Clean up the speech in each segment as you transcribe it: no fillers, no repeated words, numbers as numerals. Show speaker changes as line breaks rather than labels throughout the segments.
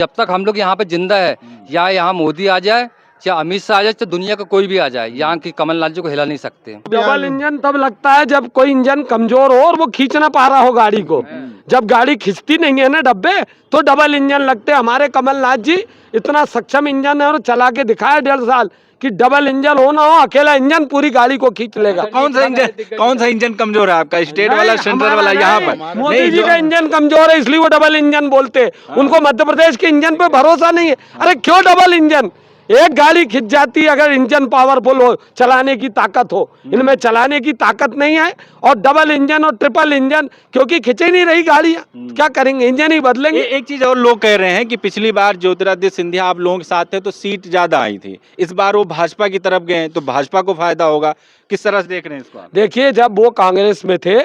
जब तक हम लोग यहाँ पे जिंदा है, या यहाँ मोदी आ जाए या अमित शाह आ जाए, तो दुनिया का कोई भी आ जाए, यहाँ की कमलनाथ जी को हिला नहीं सकते।
डबल इंजन तब लगता है जब कोई इंजन कमजोर हो और वो खींच ना पा रहा हो गाड़ी को। जब गाड़ी खींचती नहीं है ना डब्बे, तो डबल इंजन लगते। हमारे कमलनाथ जी इतना सक्षम इंजन है और चला के दिखाया 1.5 साल कि डबल इंजन हो ना हो, अकेला इंजन पूरी गाड़ी को खींच लेगा।
तो कौन सा इंजन कमजोर है आपका, स्टेट वाला, सेंट्रल वाला? यहाँ पर
मोदी जी का इंजन कमजोर है, इसलिए वो डबल इंजन बोलते हैं। उनको मध्य प्रदेश के इंजन पे भरोसा नहीं है। अरे क्यों डबल इंजन? एक गाड़ी खिंच जाती है अगर इंजन पावरफुल हो, चलाने की ताकत हो। इनमें चलाने की ताकत नहीं है, और डबल इंजन और ट्रिपल इंजन क्योंकि खिंचे नहीं रही गाड़ियां, क्या करेंगे, इंजन ही बदलेंगे।
एक चीज और लोग कह रहे हैं कि पिछली बार ज्योतिरादित्य सिंधिया आप लोगों के साथ थे तो सीट ज्यादा आई थी, इस बार वो भाजपा की तरफ गए तो भाजपा को फायदा होगा। किस तरह से देख रहे हैं इसको आप?
देखिए, जब वो कांग्रेस में थे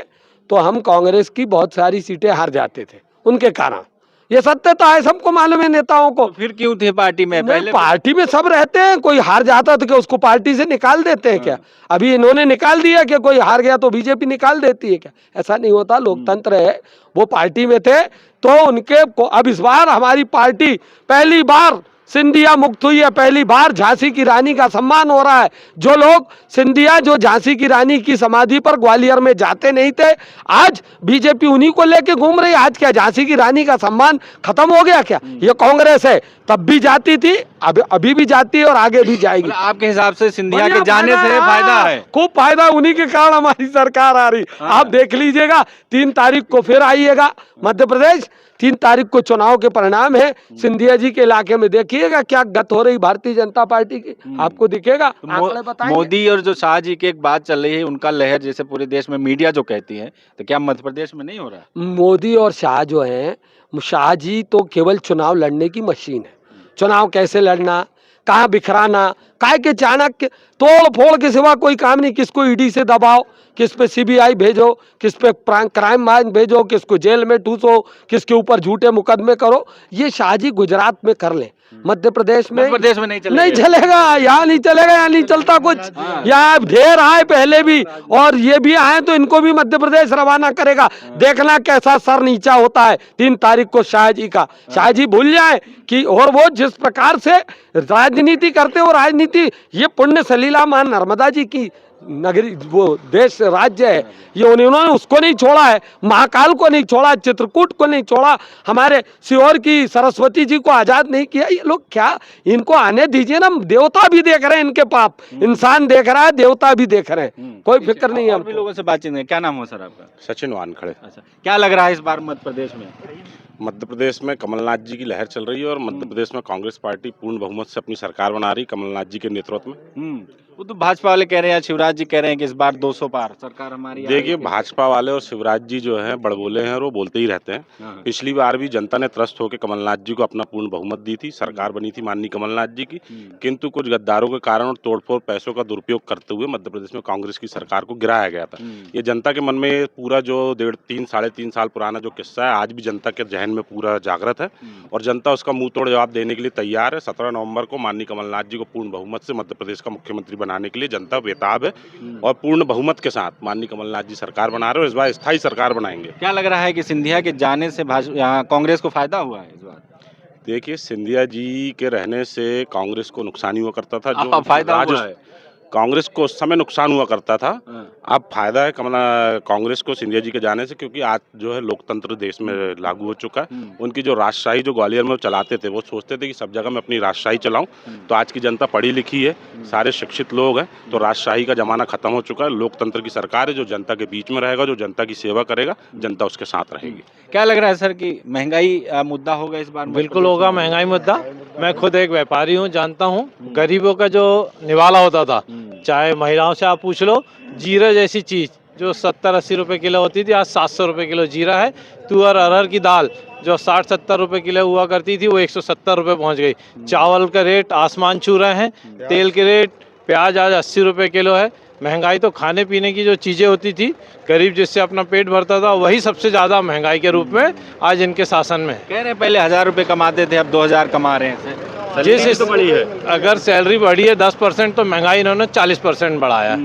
तो हम कांग्रेस की बहुत सारी सीटें हार जाते थे उनके कारण। ये सत्य तो है, सबको मालूम है नेताओं को।
तो फिर क्यों थे पार्टी में? पहले
पार्टी में सब रहते हैं, कोई हार जाता तो क्या उसको पार्टी से निकाल देते हैं क्या? अभी इन्होंने निकाल दिया कि कोई हार गया तो बीजेपी निकाल देती है क्या? ऐसा नहीं होता, लोकतंत्र है। वो पार्टी में थे तो उनके अब इस बार हमारी पार्टी पहली बार सिंधिया मुक्त हुई है, पहली बार झांसी की रानी का सम्मान हो रहा है। जो लोग सिंधिया जो झांसी की रानी की समाधि पर ग्वालियर में जाते नहीं थे, आज बीजेपी उन्हीं को लेके घूम रही है। आज क्या झांसी की रानी का सम्मान खत्म हो गया क्या? ये कांग्रेस है, तब भी जाती थी, अभी भी जाती है और आगे भी जाएगी।
आपके हिसाब से सिंधिया के जाने से फायदा है?
खूब फायदा, उन्हीं के कारण हमारी सरकार आ रही। आप देख लीजिएगा, 3 तारीख को फिर आइएगा मध्य प्रदेश, 3 तारीख को चुनाव के परिणाम है। सिंधिया जी के इलाके में देखिएगा क्या गत हो रही भारतीय जनता पार्टी की, आपको दिखेगा।
मोदी और जो शाह जी की एक बात चल रही है, उनका लहर जैसे पूरे देश में मीडिया जो कहती है, तो क्या मध्य प्रदेश में नहीं हो रहा है?
मोदी और शाह जो हैं, शाह जी तो केवल चुनाव लड़ने की मशीन है। चुनाव कैसे लड़ना, कहाँ बिखराना, काहे के चाणक्य तोड़ फोड़ के सिवा कोई काम नहीं। किसको ईडी से दबाओ, किस पे सीबीआई भेजो, किस पे क्राइम ब्रांच भेजो, किसको जेल में ठूसो, किसके ऊपर झूठे मुकदमे करो। ये शाह जी गुजरात में कर ले, मध्य प्रदेश में नहीं चलेगा। यहाँ नहीं चलेगा, यहाँ नहीं चलता कुछ। यहाँ ढेर आए पहले भी, और ये भी आए तो इनको भी मध्य प्रदेश रवाना करेगा। देखना कैसा सर नीचा होता है 3 तारीख को शाह जी का। शाह जी भूल जाए कि, और वो जिस प्रकार से राजनीति करते हो, राजनीति ये पुण्य सलीला मां नर्मदा जी की नगरी, वो देश राज्य है, ये उन्होंने उसको नहीं छोड़ा है, महाकाल को नहीं छोड़ा, चित्रकूट को नहीं छोड़ा, हमारे सीहोर की सरस्वती जी को आजाद नहीं किया। ये लोग क्या, इनको आने दीजिए ना, देवता भी देख रहे हैं इनके पाप, इंसान देख रहा है, देवता भी देख रहे हैं, कोई फिक्र नहीं है।
हम लोगों से बातचीत नहीं। क्या नाम हो सर आपका?
सचिन वानखड़े।
अच्छा, क्या लग रहा है इस बार मध्य प्रदेश में?
मध्य प्रदेश में कमलनाथ जी की लहर चल रही है और मध्य प्रदेश में कांग्रेस पार्टी पूर्ण बहुमत से अपनी सरकार बना रही कमलनाथ जी के नेतृत्व में।
वो तो भाजपा वाले कह रहे हैं, शिवराज जी कह रहे हैं कि इस बार 200 पार सरकार हमारी।
देखिए, भाजपा वाले और शिवराज जी जो हैं बड़बोले हैं और वो बोलते ही रहते हैं। पिछली बार भी जनता ने त्रस्त होकर कमलनाथ जी को अपना पूर्ण बहुमत दी थी, सरकार बनी थी माननीय कमलनाथ जी की, किंतु कुछ गद्दारों के कारण और तोड़फोड़ पैसों का दुरुपयोग करते हुए मध्य प्रदेश में कांग्रेस की सरकार को गिराया गया था। ये जनता के मन में पूरा जो 3.5 3.5 साल पुराना जो किस्सा है, आज भी जनता के जहन में पूरा जागृत है और जनता उसका मुंह तोड़ जवाब देने के लिए तैयार है। 17 नवंबर को माननीय कमलनाथ जी को पूर्ण बहुमत से मध्य प्रदेश का मुख्यमंत्री बनाने के लिए जनता बेताब है और पूर्ण बहुमत के साथ माननीय कमलनाथ जी सरकार बना रहे हैं। इस बार स्थायी सरकार बनाएंगे। क्या
लग रहा है कि सिंधिया के जाने से यहाँ कांग्रेस को फायदा हुआ है इस बार?
देखिए, सिंधिया जी के रहने से कांग्रेस को नुकसान ही हुआ करता था। जो
फायदा हुआ है
कांग्रेस को उस समय नुकसान हुआ करता था, अब फायदा है कांग्रेस को सिंधिया जी के जाने से, क्योंकि आज जो है लोकतंत्र देश में लागू हो चुका है। उनकी जो राजशाही जो ग्वालियर में चलाते थे, वो सोचते थे कि सब जगह मैं अपनी राजशाही चलाऊं, तो आज की जनता पढ़ी लिखी है, सारे शिक्षित लोग हैं, तो राजशाही का जमाना खत्म हो चुका है। लोकतंत्र की सरकार है जो जनता के बीच में रहेगा, जो जनता की सेवा करेगा, जनता उसके साथ रहेगी।
क्या लग रहा है सर कि महंगाई मुद्दा होगा इस बार?
बिल्कुल होगा महंगाई मुद्दा। मैं खुद एक व्यापारी हूँ, जानता हूँ गरीबों का जो निवाला होता था, चाहे महिलाओं से आप पूछ लो, जीरा जैसी चीज़ जो 70-80 रुपए किलो होती थी, आज 700 रुपए किलो जीरा है। तुअर अरहर की दाल जो 60-70 रुपए किलो हुआ करती थी, वो 170 रुपए पहुँच गई। चावल का रेट आसमान छू रहे हैं, तेल के रेट, प्याज आज 80 रुपए किलो है। महंगाई तो खाने पीने की जो चीज़ें होती थी, गरीब जिससे अपना पेट भरता था, वही सबसे ज़्यादा महंगाई के रूप में आज इनके शासन में।
कह रहे हैं पहले 1000 रुपए कमाते थे, अब 2000 कमा रहे हैं।
जिस तो बड़ी है, अगर सैलरी बढ़ी है 10% तो महंगाई इन्होंने 40% बढ़ाया।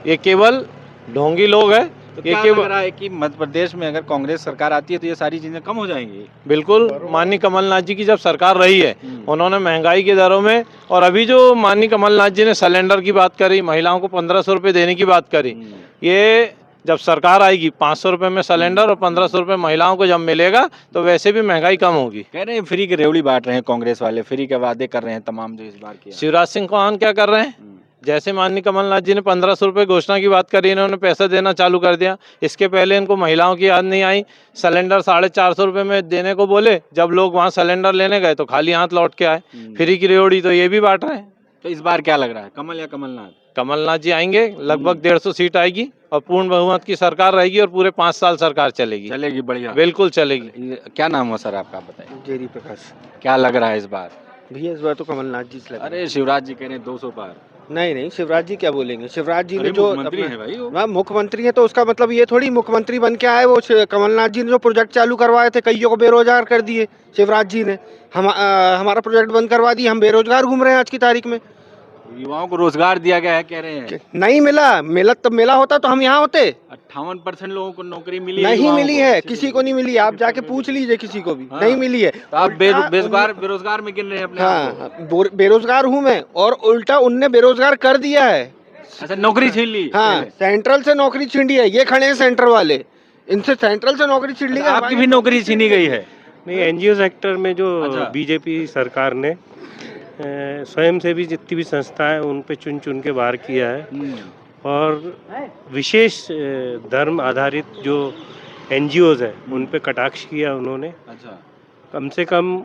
ये केवल ढोंगी लोग हैं
तो क्या लग रहा है कि मध्य प्रदेश में अगर कांग्रेस सरकार आती है तो ये सारी चीजें कम हो जाएंगी?
बिल्कुल, माननीय कमलनाथ जी की जब सरकार रही है उन्होंने महंगाई की दरों में, और अभी जो माननीय कमलनाथ जी ने सिलेंडर की बात करी, महिलाओं को 1500 रुपये देने की बात करी, ये जब सरकार आएगी 500 रुपये में सिलेंडर और 1500 रुपये महिलाओं को जब मिलेगा तो वैसे भी महंगाई कम होगी।
कह रहे हैं फ्री की रेवड़ी बांट रहे हैं कांग्रेस वाले, फ्री के वादे कर रहे हैं तमाम जो इस बार किया।
शिवराज सिंह चौहान क्या कर रहे हैं? जैसे माननीय कमलनाथ जी ने 1500 रुपये घोषणा की बात करी, इन्होंने पैसा देना चालू कर दिया। इसके पहले इनको महिलाओं की याद नहीं आई, सिलेंडर 450 रुपये में देने को बोले, जब लोग वहाँ सिलेंडर लेने गए तो खाली हाथ लौट के आए। फ्री की रेवड़ी तो ये भी बांट रहे हैं।
तो इस बार क्या लग रहा है, कमल या कमलनाथ?
कमलनाथ जी आएंगे, लगभग 150 सीट आएगी और पूर्ण बहुमत की सरकार रहेगी और पूरे 5 साल सरकार चलेगी।
चलेगी, बढ़िया,
बिल्कुल चलेगी।
क्या नाम हो सर आपका, बताइए।
जेरी प्रकाश।
क्या लग रहा है इस बार?
भैया इस बार तो कमलनाथ जी से लग रहा है।
अरे शिवराज जी कह रहे हैं 200 पार।
नहीं नहीं, शिवराज जी क्या बोलेंगे? शिवराज जी
अरे
ने जो
मुख्यमंत्री हैं भाई वो।
हाँ, मुख्यमंत्री है तो उसका मतलब ये थोड़ी मुख्यमंत्री बन के आए। वो कमलनाथ जी ने जो प्रोजेक्ट चालू करवाए थे, कईयों को बेरोजगार कर दिए शिवराज जी ने। हमारा प्रोजेक्ट बंद करवा दिए, हम बेरोजगार घूम रहे हैं आज की तारीख में।
युवाओं को रोजगार दिया गया है कह रहे हैं।
नहीं मिला तब मिला होता तो हम यहाँ होते।
58% लोगों को नौकरी मिली है,
नहीं
युवाओं
मिली
को।
है, किसी को नहीं मिली। आप जाके पूछ लीजिए, किसी को भी
हाँ।
नहीं मिली है।
तो आप
उल्टा
बेरोजगार में गिन रहे हैं अपने आप को।
हाँ, बेरोजगार हूँ मैं, और उल्टा उनने बेरोजगार कर दिया है।
अच्छा, नौकरी छीन ली।
हाँ, सेंट्रल से नौकरी छीन ली है। ये खड़े हैं सेंटर वाले, इनसे सेंट्रल से नौकरी छीन ली है।
आपकी भी नौकरी छीनी गई है?
नहीं, एनजीओ सेक्टर में जो
अच्छा।
बीजेपी सरकार ने स्वयं से भी जितनी भी संस्थाएं उन पे चुन चुन के बाहर किया है, और विशेष धर्म आधारित जो एनजीओज हैं उन पे कटाक्ष किया उन्होंने।
अच्छा,
कम से कम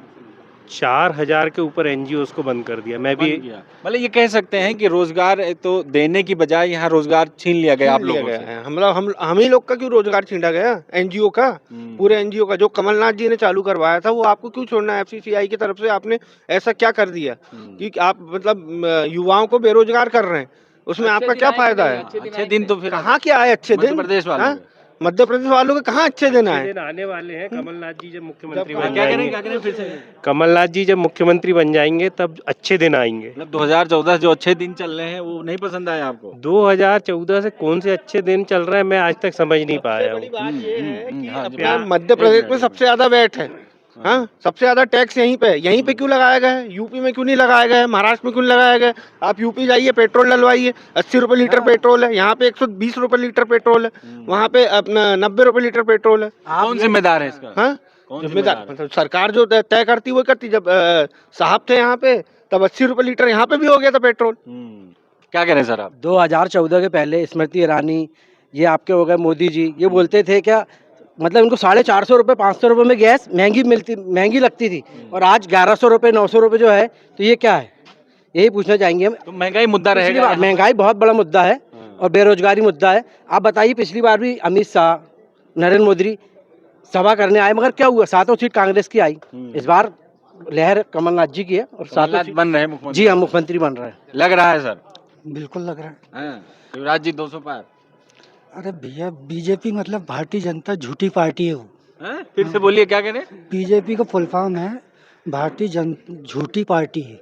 4000 के ऊपर एनजीओज को बंद कर दिया। मैं भी
मतलब ये कह सकते हैं कि रोजगार तो देने की बजाय यहाँ रोजगार छीन लिया गया आप लोगों से।
हम ही लोग का क्यों रोजगार छीना गया? एनजीओ का, पूरे एनजीओ का जो कमलनाथ जी ने चालू करवाया था वो आपको क्यों छोड़ना है? एफसीसीआई की तरफ से आपने ऐसा क्या कर दिया कि आप मतलब युवाओं को बेरोजगार कर रहे हैं? उसमें आपका क्या फायदा है?
अच्छे दिन तो फिर
कहाँ क्या आए अच्छे दिन?
प्रदेश वालों
हाँ?
के।
मध्य प्रदेश वालों के कहाँ अच्छे दिन आए?
दिन आने वाले हैं। कमलनाथ जी जब मुख्यमंत्री
क्या
बन
कह रहे
जाएंगे,
हैं, क्या कह रहे हैं फिर से?
कमलनाथ जी जब मुख्यमंत्री बन जाएंगे तब अच्छे दिन आएंगे।
मतलब 2014 जो अच्छे दिन चल रहे हैं वो नहीं पसंद आए आपको?
2014 से कौन से अच्छे दिन चल रहे हैं मैं आज तक समझ नहीं पाया हूँ।
अपना मध्य प्रदेश में सबसे ज्यादा वैट है। हाँ, सबसे ज्यादा टैक्स यहीं पे क्यों लगाया गया है? यूपी में क्यों नहीं लगाया गया है? महाराष्ट्र में क्यों नहीं लगाया गया है? आप यूपी जाइए, पेट्रोल डलवाइए, 80 रुपए लीटर पेट्रोल है। यहाँ पे 120 रुपए लीटर पेट्रोल है, वहाँ पे अपना 90 रुपए लीटर पेट्रोल है।
कौन जिम्मेदार है इसका?
हाँ,
कौन
जिम्मेदार मतलब सरकार जो तय करती वो करती। जब साहब थे यहाँ पे तब 80 रुपए लीटर यहाँ पे भी हो गया था पेट्रोल।
क्या कह रहे हैं सर आप?
2014 के पहले स्मृति ईरानी, ये आपके हो गए मोदी जी, ये बोलते थे क्या, मतलब इनको 450 रुपये 500 रुपये में गैस महंगी लगती थी, और आज 1100 रुपये 900 रुपये जो है, तो ये क्या है? यही पूछना चाहेंगे हम।
तो महंगाई मुद्दा रहेगा।
महंगाई बहुत बड़ा मुद्दा है और बेरोजगारी मुद्दा है। आप बताइए, पिछली बार भी अमित शाह, नरेंद्र मोदी सभा करने आए, मगर क्या हुआ? 7 सीट कांग्रेस की आई। इस बार लहर कमलनाथ जी की है और 7
बन रहे हैं।
जी हम मुख्यमंत्री बन रहे हैं।
लग रहा है सर?
बिल्कुल लग रहा है।
शिवराज जी 200 पार।
अरे भैया, बीजेपी मतलब भारतीय जनता झूठी पार्टी है वो।
फिर से बोलिए, क्या कह रहे हैं?
बीजेपी का फुल फॉर्म है भारतीय झूठी पार्टी है।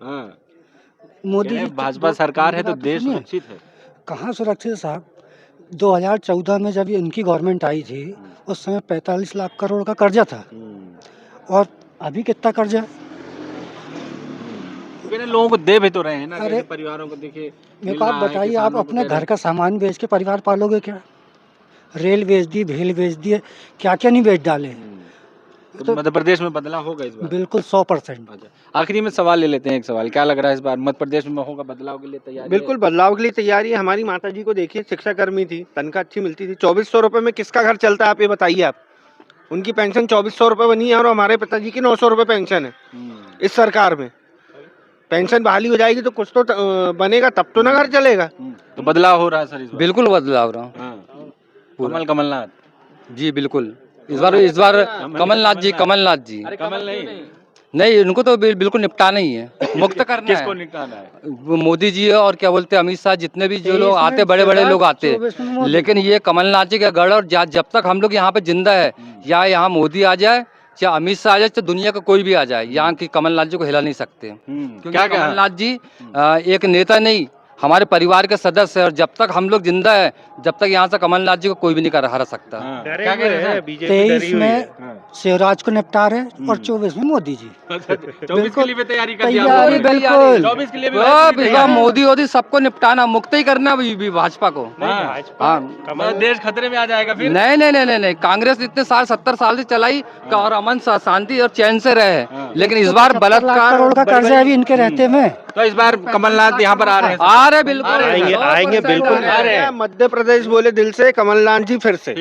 मोदी जी
भाजपा सरकार है तो देश सुरक्षित है।
कहाँ सुरक्षित है साहब? 2014 में जब इनकी गवर्नमेंट आई थी उस समय 45 लाख करोड़ का कर्जा था, और अभी कितना कर्जा है?
लोगों को दे भी तो रहे हैं ना।
अरे
परिवारों को देखिए,
मेरे को आप बताइए, आप अपने घर का सामान बेच के परिवार पालोगे क्या? रेल बेच दी, भेल बेच दिए, क्या क्या नहीं बेच डाले।
तो मध्य प्रदेश में बदलाव होगा इस बार?
बिल्कुल 100%।
आखिरी में सवाल ले लेते हैं, एक सवाल, क्या लग रहा है इस बार मध्य प्रदेश में होगा बदलाव के लिए तैयार?
बिल्कुल बदलाव के लिए तैयारी है। हमारी माता जी को देखिए, शिक्षा कर्मी थी, तनख्वाह अच्छी मिलती थी। 2400 रुपये में किसका घर चलता है आप ये बताइए। आप उनकी पेंशन 2400 रुपये बनी है और हमारे पिताजी की 900 रुपये पेंशन है। इस सरकार में पेंशन बहाली हो जाएगी तो कुछ तो बनेगा, तब तो ना घर चलेगा।
तो बदलाव हो रहा है सर इस बार?
बिल्कुल बदलाव रहा।
कमलनाथ
जी बिल्कुल। इस बार कमलनाथ जी।
कमल
नहीं, इनको तो बिल्कुल निपटाना ही है, मुक्त करना
किसको
है।
निपटाना है?
वो मोदी जी है और क्या बोलते हैं अमित शाह, जितने भी जो लोग आते, बड़े बड़े लोग आते हैं, लेकिन ये कमलनाथ जी का गढ़। और जब तक हम लोग यहाँ पे जिंदा है, या यहाँ मोदी आ जाए या अमित शाह आ जाए, तो दुनिया का कोई भी आ जाए, यहाँ की कमलनाथ जी को हिला नहीं सकते। क्योंकि कमलनाथ जी एक नेता नहीं, हमारे परिवार के सदस्य हैं, और जब तक हम लोग जिंदा है, जब तक यहाँ से कमलनाथ जी को कोई भी नहीं कर हरा सकता।
डरे
क्या
हुए
कह रहे
हैं
हैं?
बीजेपी
23
डरी हुई है।
में शिवराज को निपटा रहे और 24 में मोदी जी।
24 के लिए भी तैयारी कर दी
तैयारी
आपने?
बिल्कुल।
24 के लिए भी
अब
वैसे ही
इस बार
तैयार है।
मोदी वोदी सबको निपटाना, मुक्त ही करना भी भाजपा को।
नहीं,
हाँ।
भाजपा
हाँ।
कमल
देश खतरे में आ जाएगा फिर।
नहीं नहीं नहीं नहीं नहीं, कांग्रेस इतने साल 70 साल से चलाई का और अमन शांति और चैन से रहे, लेकिन इस बार
75 लाख
बलात्कार
करोड़ का कर्जा अभी इनके रहते में।
तो इस बार कमलनाथ यहाँ पर आ रहे हैं।
आ रहे बिल्कुल
आएंगे,
100%
आएंगे, बिल्कुल
आ रहे हैं।
मध्य प्रदेश बोले दिल से, कमलनाथ जी फिर से।